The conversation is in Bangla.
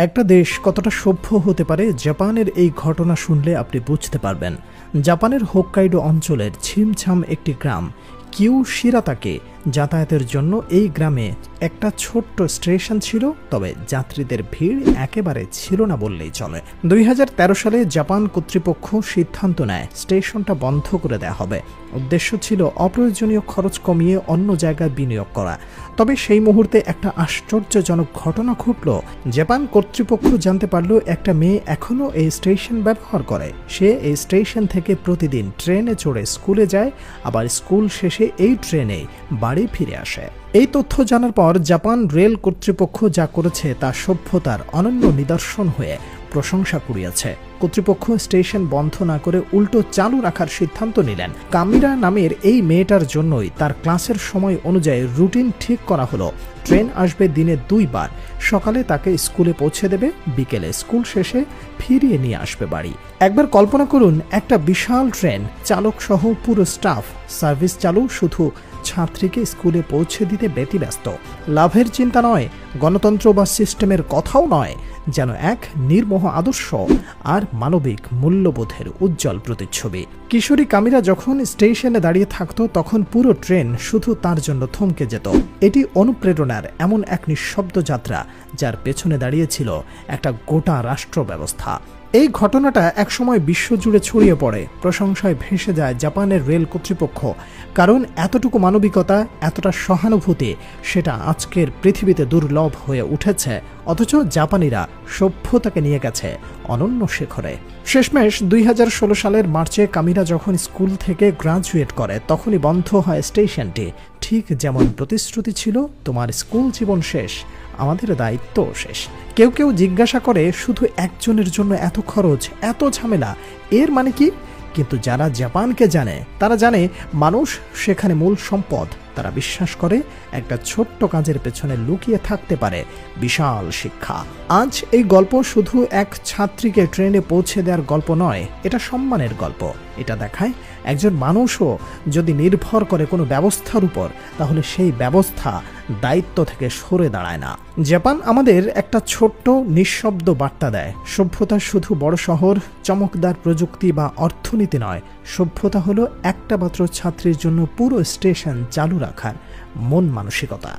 একটা দেশ কতটা সভ্য হতে পারে জাপানের এই ঘটনা শুনলে আপনি বুঝতে পারবেন। জাপানের হোক্কাইডো অঞ্চলের ছিমছাম একটি গ্রাম কিউশিরাতাকে যাতায়াতের জন্য এই গ্রামে একটা ছোট্ট স্টেশন ছিল, তবে যাত্রীদের ভিড় একেবারে ছিল না বললেই চলে। 2013 সালে জাপান কর্তৃপক্ষ সিদ্ধান্ত নেয় স্টেশনটা বন্ধ করে দেওয়া হবে। উদ্দেশ্য ছিল অপ্রয়োজনীয় খরচ কমিয়ে অন্য জায়গায় বিনিয়োগ করা। তবে সেই মুহূর্তে একটা আশ্চর্যজনক ঘটনা ঘটল। জাপান কর্তৃপক্ষ জানতে পারল একটা মেয়ে এখনও এই স্টেশন ব্যবহার করে। সে এই স্টেশন থেকে প্রতিদিন ট্রেনে চড়ে স্কুলে যায়, আবার স্কুল শেষে এই ট্রেনে বাড়ি ফিরে আসে। এই তথ্য জানার পর জাপান রেল কর্তৃপক্ষ যা করেছে তা সভ্যতার অনন্য নিদর্শন হয়ে প্রশংসা কুড়িয়েছে। কর্তৃপক্ষ স্টেশন বন্ধ না করে উল্টো চালু রাখার সিদ্ধান্ত নিলেন। কামিরা নামের এই মেয়েটার জন্যই তার ক্লাসের সময় অনুযায়ী রুটিন ঠিক করা হলো। ট্রেন আসবে দিনে 2 বার, সকালে তাকে স্কুলে পৌঁছে দেবে, বিকেলে স্কুল শেষে ফিরিয়ে নিয়ে আসবে বাড়ি। একবার কল্পনা করুন, একটা বিশাল ট্রেন, চালক সহ পুরো স্টাফ, সার্ভিস চালু, শুধু ছাত্রীকে স্কুলে পৌঁছে দিতে ব্যতিব্যস্ত। লাভের চিন্তা নয়, গণতন্ত্র বা সিস্টেমের কথাও নয়, যেন এক নির্মোহ আদর্শ আর মানবিক মূল্যবোধের উজ্জ্বল প্রতিচ্ছবি। কিশোরী কামিরা যখন স্টেশনে দাঁড়িয়ে থাকতো তখন পুরো ট্রেন শুধু তার জন্য থমকে যেত। এটি অনুপ্রেরণার এমন এক নিঃশব্দ যাত্রা যার পেছনে দাঁড়িয়েছিল একটা গোটা রাষ্ট্র ব্যবস্থা। এই ঘটনাটা একসময় বিশ্বজুড়ে ছড়িয়ে পড়ে, প্রশংসায় ভেসে যায় জাপানের রেল কর্তৃপক্ষ। কারণ এতটুকু মানবিকতা, এতটা সহানুভূতি, সেটা আজকের পৃথিবীতে দুর্লভ হয়ে উঠেছে। অথচ জাপানিরা সভ্যতাকে নিয়ে গেছে অনন্য শিখরে। শেষমেশ 2016 সালের মার্চে কামিরা যখন স্কুল থেকে গ্রাজুয়েট করে তখনই বন্ধ হয় স্টেশনটি। ঠিক যেমন প্রতিশ্রুতি ছিল, তোমার স্কুল জীবন শেষ, আমাদের দায়িত্ব শেষ। কেউ কেউ জিজ্ঞাসা করে, শুধু একজনের জন্য এত খরচ, এত ঝামেলা, এর মানে কি? কিন্তু যারা জাপানকে জানে তারা জানে মানুষ সেখানে মূল সম্পদ। তারা বিশ্বাস করে একটা ছোট্ট কাজের পেছনে লুকিয়ে থাকতে পারে বিশাল শিক্ষা। আজ এই গল্প শুধু এক ছাত্রীকে ট্রেনে পৌঁছে দেওয়ার গল্প নয়, এটা সম্মানের গল্প। এটা দেখায় একজন মানুষও যদি নির্ভর করে কোনো ব্যবস্থার উপর, তাহলে সেই ব্যবস্থা দায়িত্ব থেকে সরে দাঁড়ায় না। জাপান আমাদের একটা ছোট্ট নিঃশব্দ বার্তা দেয়, সভ্যতা শুধু বড় শহর, চমকদার প্রযুক্তি বা অর্থনীতি নয়। সভ্যতা হলো একটা মাত্র ছাত্রীর জন্য পুরো স্টেশন চালু রাখার মন মানসিকতা।